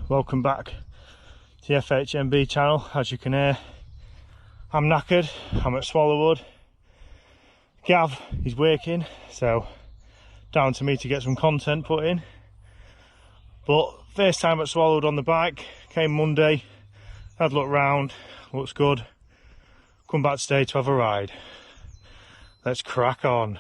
Welcome back to the FHMB channel. As you can hear, I'm knackered. I'm at Swallowwood. Gav is working, so down to me to get some content put in. But first time at Swallowwood on the bike. Came Monday, had a look round, looks good. Come back today to have a ride. Let's crack on.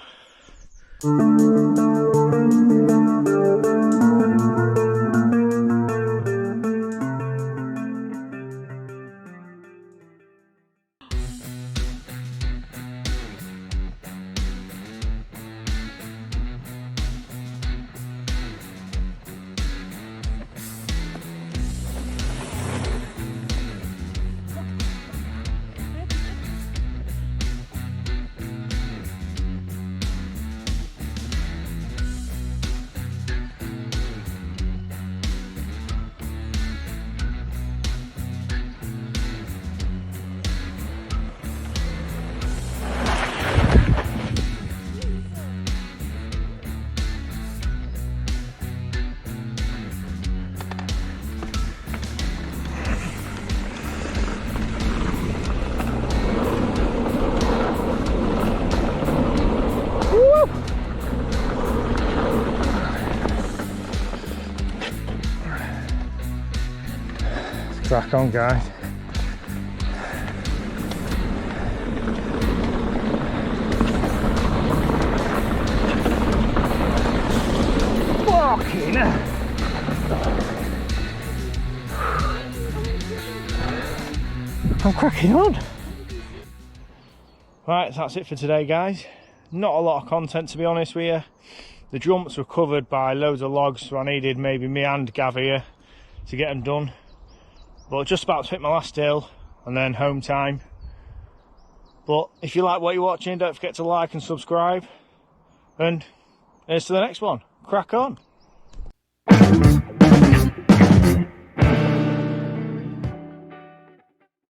Crack on, guys. Fucking hell. I'm cracking on. Right, that's it for today, guys. Not a lot of content, to be honest with you. The jumps were covered by loads of logs, so I needed maybe me and Gav here to get them done. But just about to hit my last hill and then home time. But if you like what you're watching, don't forget to like and subscribe. And here's to the next one. Crack on.